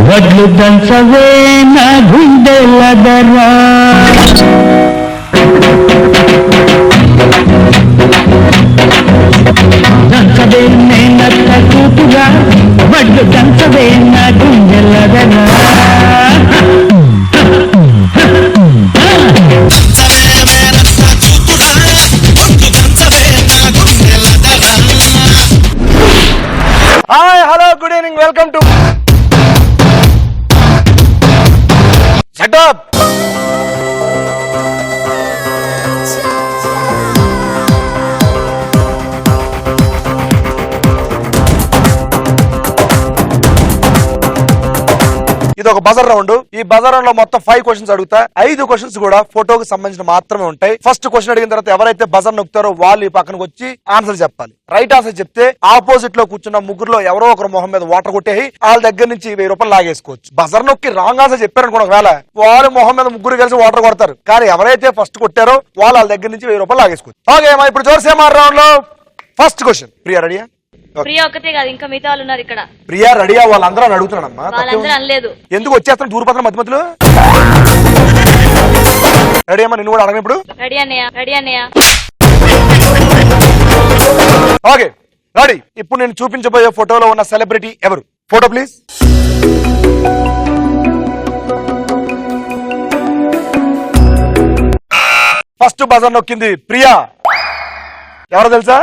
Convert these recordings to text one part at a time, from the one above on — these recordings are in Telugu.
వడ్లు దంచవే నా గుండెల దరా దంచవే నేనత్త కూతురా వడ్లు దంచవే నా గుండెల దరా hi hello good evening welcome to shut up. ఇది ఒక బజర్ రౌండ్. ఈ బజర్ రౌండ్ లో మొత్తం 5 క్వశ్చన్స్ అడుగుతా. 5 క్వశ్చన్స్ కూడా ఫోటోకి సంబంధించిన మాత్రమే ఉంటాయి. ఫస్ట్ క్వశ్చన్ అడిగిన తర్వాత ఎవరైతే బజర్ నొక్కుతారో వాళ్ళు ఈ పక్కనకి వచ్చి ఆన్సర్ చెప్పాలి. రైట్ ఆన్సర్ చెప్తే ఆపోజిట్ లో కూర్చున్న ముగ్గురులో ఎవరో ఒకరు మొహం మీద వాటర్ కొట్టేసి వాళ్ళ దగ్గర నుంచి 1000 రూపాయలు లాగేసుకోవచ్చు. బజర్ నొక్కి రాంగ్ ఆన్సర్ చెప్పారనుకోండి, ఒకవేళ వాళ్ళు మొహం మీద ముగ్గురు కలిసి వాటర్ కొడతారు. కానీ ఎవరైతే ఫస్ట్ కొట్టారో వాళ్ళ దగ్గర నుంచి 1000 రూపాయలు లాగేసుకోవచ్చు. ఓకే, ఇప్పుడు జోర్సేమార్ రౌండ్ లో ఫస్ట్ క్వశ్చన్. ప్రియా రెడీయా? ప్రియా ఒకతే కాదు, ఇంకా మిగతా వాళ్ళు ఉన్నారు ఇక్కడ. ప్రియా రెడీయా? వాళ్ళందరూ అని అడుగుతున్నానమ్మా. వాళ్ళందరూ అనలేదు. ఎందుకు వచ్చేస్తాను దూరపత్రం మధ్య మధ్యలో? రెడీ అమ్మా, నిన్ను కూడా అడగ ఇప్పుడు. రెడీ అన్నయ్య, రెడీ అన్నయ్య. Okay ready. ఇప్పుడు నేను చూపించబోయే ఫోటోలో ఉన్న సెలబ్రిటీ ఎవరు? Photo please. ఫస్ట్ బజర్ నొక్కింది ప్రియా. ఎవరో తెలుసా?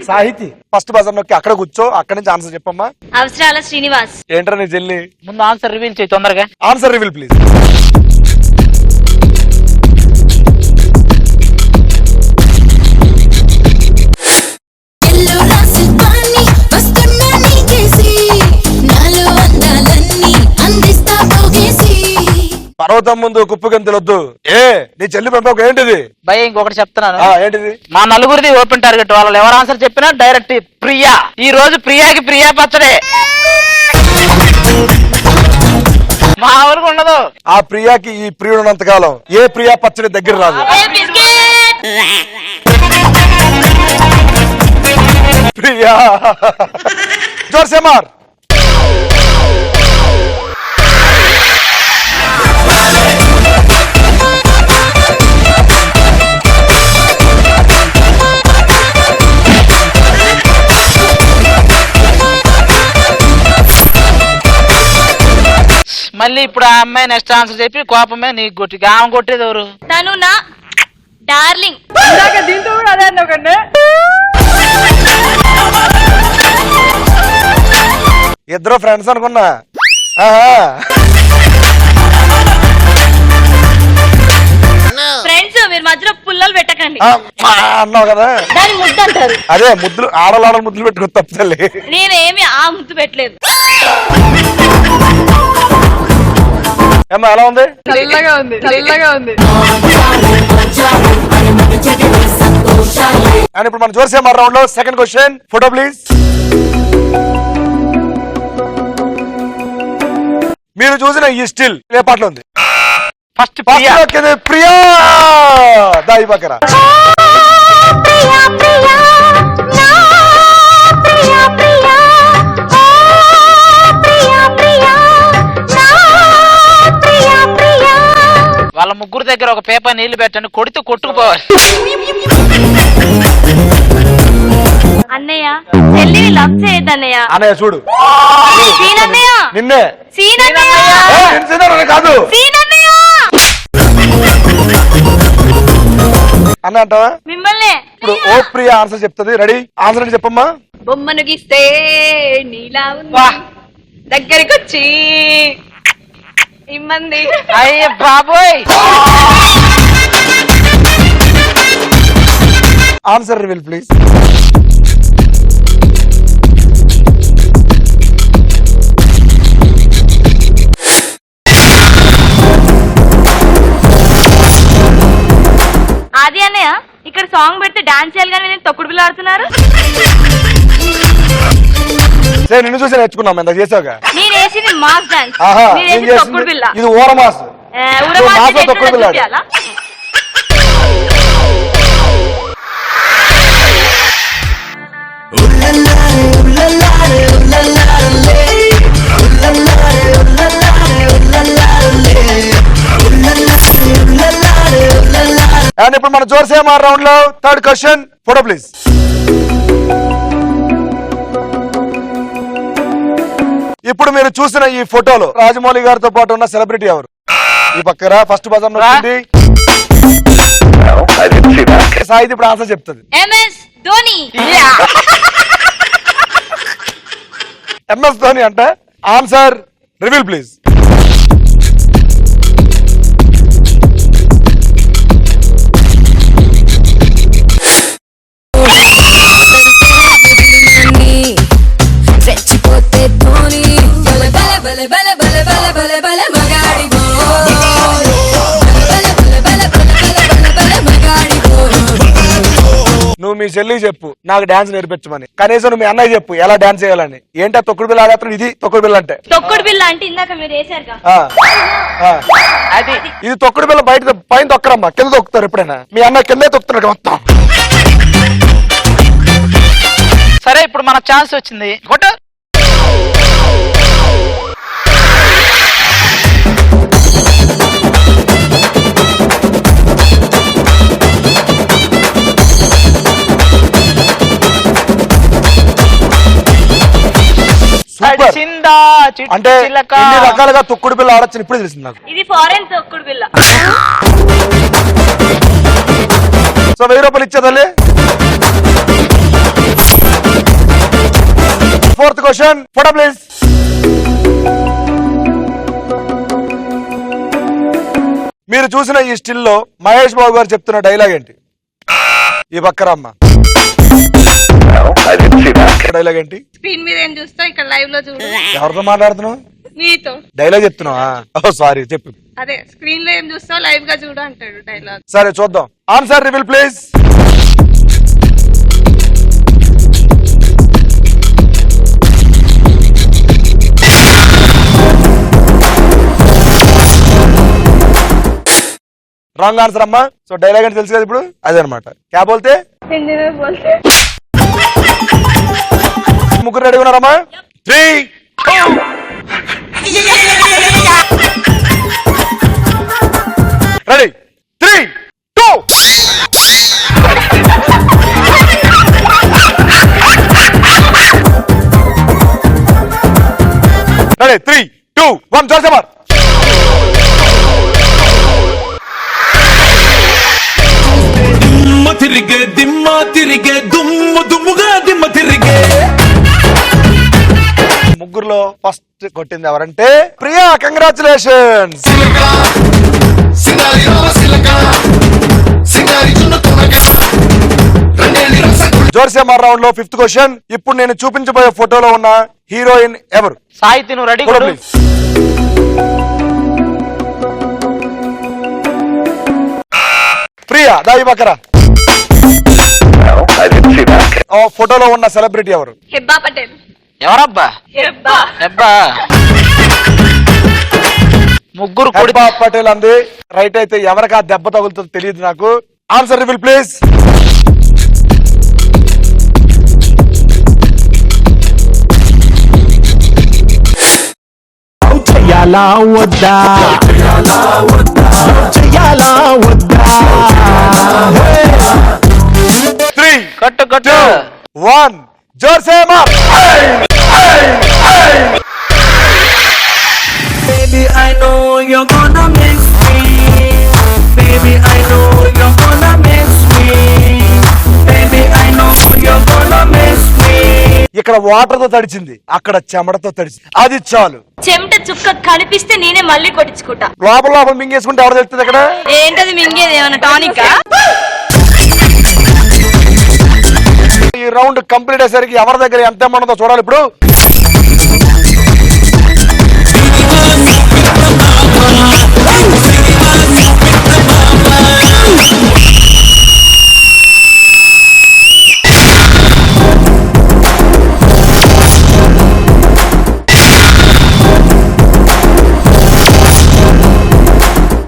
సాహితి. ఫస్ట్ బజర్ నొక్కి అక్కడ కూర్చో, అక్కడ నుంచి ఆన్సర్ చెప్పమ్మా. అవసరాల శ్రీనివాస్. ఏంట్రా నీ చెల్లి? ముందు ఆన్సర్ రివీల్ చేయి తొందరగా. Answer reveal please. పర్వతం ముందు కుప్పు గంతులొద్దు. నీ చెల్లి పంపక ఏంటిది? భయ ఇంకొకటి చెప్తున్నాను. ఏంటిది? మా నలుగురిది ఓపెన్ టార్గెట్. వాళ్ళు ఎవరు ఆన్సర్ చెప్పినా డైరెక్ట్ ప్రియా. ఈ రోజు ప్రియాకి ప్రియా పచ్చడే. మా ఊరికి ఉండదు. ఆ ప్రియాకి ఈ ప్రియుడు ఉన్నంత కాలం ఏ ప్రియా పచ్చడి దగ్గర రాదు. ప్రియా. జోర్సేమార్. మళ్ళీ ఇప్పుడు ఆ అమ్మాయి నెక్స్ట్ ఆన్సర్ చెప్పి కోపమే నీకు కొట్టి ఆమె కొట్టేది ఎవరు? తను నా డార్లింగ్. దీంతో కూడా అదే అన్నకండి. ఇద్దరు ఫ్రెండ్స్ అనుకున్నా. ఫ్రెండ్స్, మీరు మధ్యలో పుల్లలు పెట్టకండి. అన్నావు కదా, దాని ముద్దు అంటారు. అదే ముద్దులు ఆడలాడ ముద్దులు పెట్టుకుని తప్పలే. నేనేమి ఆ ముద్దు పెట్టలేదు. ఏమ్మా ఎలా ఉంది? చల్లగా ఉంది, చల్లగా ఉంది. అండ్ ఇప్పుడు మనం జోర్సేమార్ రౌండ్ లో సెకండ్ క్వశ్చన్. Photo please. మీరు చూసిన ఈ స్టిల్ ఏ పాటలో ఉంది? ఫస్ట్ ప్రియా. ప్రియా దాయి పక్కన. వాళ్ళ ముగ్గురు దగ్గర ఒక పేపర్ నీళ్లు పెట్టండి, కొడితే కొట్టుకుపోవాలి. అన్నయ్య, చెల్లిని లవ్ చేయొద్దు అన్నయ్య. అన్నయ్య చూడు, సీనన్నయ్య, నిన్నే సీనన్నయ్య, కాదు సీనన్నయ్య అన్న అంటావా? మిమ్మల్ని. ఇప్పుడు ఓ ప్రియా ఆన్సర్ చెప్తుంది. రెడీ? ఆన్సర్ అని చెప్పమ్మా. బొమ్మను గీస్తే నీలా ఉంది, దగ్గరికి వచ్చి ఇమ్మంది. అయ్య బాబోయ్. Answer reveal please. అది అన్నయ్య, ఇక్కడ సాంగ్ పెడితే డాన్స్ చేయాలి కానీ నేను తొక్కుడు బిల్ల ఆడుతున్నారు. నిన్ను చూసి నేర్చుకున్నాం, ఎంత చేసావుగా. నేను వేసింది మాస్ డాన్స్, నేను వేసింది తొక్కుడు బిల్ల. ఇది ఓరమాస్. తొక్కుడు బిల్ల. ఉల్లల్లారే ఉల్లల్లారే ఉల్లల్లారే రండి ఇప్పుడు మన జోర్సేమార్ రౌండ్ లో థర్డ్ క్వశ్చన్. Photo please. ఇప్పుడు మీరు చూసిన ఈ ఫోటోలో రాజమౌళి గారితో పాటు ఉన్న సెలబ్రిటీ ఎవరు? ఈ పక్కన ఫస్ట్ బజర్ నొక్కింది సాయిది. ఇప్పుడు ఆన్సర్ చెప్తుంది. ఎంఎస్ ధోని. ఎంఎస్ ధోని అంటే ఆన్సర్ రివీల్ ప్లీజ్. రెచ్చిపోతే ధోని బల బల బల బల బల బల బల బల మగాడి నువ్వు మీ చెల్లికి చెప్పు నాకు డాన్స్ నేర్పించమని. కనీసం నువ్వు మీ అన్నయ్య చెప్పు ఎలా డాన్స్ చేయాలని. ఏంటో తొక్కుడు బిల్ల ఆడేస్తాడు. ఇది తొక్కుడు బిల్ల అంటే తొక్కుడు బిల్ల అంటే ఇందాక మీరు వేసారుగా అది ఇది తొక్కుడు బిల్ల. బయట పైన తొక్కరమ్మా, కింద తొక్కుతారు. ఎప్పుడైనా మీ అన్నయ్య కిందే తొక్కుతున్నాడు మొత్తం. సరే ఇప్పుడు మనకు ఛాన్స్ వచ్చింది. Photo super. చిందా అంటే ఎన్ని రకాలుగా తొక్కుడు బిల్ల ఆడొచ్చు ఇప్పుడు తెలిసింది నాకు. ఇది ఫారెన్ తొక్కుడు బిల్ల. సో 1000 రూపాయలు ఇచ్చేదాలి. Fourth question. Photo please. మీరు చూసిన ఈ స్టిల్ లో మహేష్ బాబు గారు చెప్తున్న డైలాగ్ ఏంటి? ఈ పక్కరమ్మ డైలాగ్ ఏంటి? స్క్రీన్ మీద ఏం చూస్తావు, ఇక్కడ లైవ్ లో చూడు. ఎవరితో మాట్లాడుతున్నావు? నీతో డైలాగ్ చెప్తున్నావా? సారీ చెప్పు. అదే స్క్రీన్ లో ఏం చూస్తావు లైవ్ గా చూడు అంటాడు డైలాగ్. సరే చూద్దాం. Answer reveal please. Wrong answer అమ్మా. సో డైలాగ్ అంటే తెలుసు కదా ఇప్పుడు, అదే అనమాట. క్యా బోల్తే? హిందీ में बोलते ముగ్గురు రెడీ ఉన్నారమ్మా? 3 రెడీ 3 2 రెడీ 3 2 1 జోర్సేమార్. తిరిగే దిమ్మ తిరిగే దుమ్ము దుమ్ముగా దిమ్మ తిరిగే. ముగ్గురులో ఫస్ట్ కొట్టింది ఎవరంటే ప్రియా. కంగ్రాచులేషన్స్. జోర్సేమార్ రౌండ్ లో 5th క్వశ్చన్. ఇప్పుడు నేను చూపించబోయే ఫోటోలో ఉన్న హీరోయిన్ ఎవరు? సాహితి నువ్వు రెడీ ఫోటో కొడు. ప్లీజ్. ప్రియా దా ఈ పక్కన. ఫోటోలో ఉన్న సెలబ్రిటీ ఎవరు? హెబ్బా పటేల్. ఎవరబ్బా? హెబ్బా అబ్బా ముగ్గురు కొడి. హెబ్బా పటేల్ అంది రైట్. అయితే ఎవరికి ఆ దెబ్బ తగులుతుందో తెలియదు నాకు. Answer reveal please. చెయ్యాలా వద్దా చెయ్యాలా వద్దా 3 కట్టు కట్టు 2 1 జోర్సేమార్. Baby, I know you're gonna miss me. Baby, I know you're gonna miss me. Baby, I know you're gonna miss me. ఇక్కడ వాటర్ తో తడిచింది, అక్కడ చెమటతో తడిచింది. అది చాలు. చెమట చుక్క కనిపిస్తే నేనే మళ్ళీ కొట్టించుకుంటా. లోపల లోపల మింగేసుకుంటే ఎవరు తెలుస్తుంది అక్కడ? ఏంటది మింగేది? ఏమన్నా టానిక్? ఈ రౌండ్ కంప్లీట్ అయ్యేసరికి ఎవరి దగ్గర ఎంత ఉన్నదో చూడాలి ఇప్పుడు.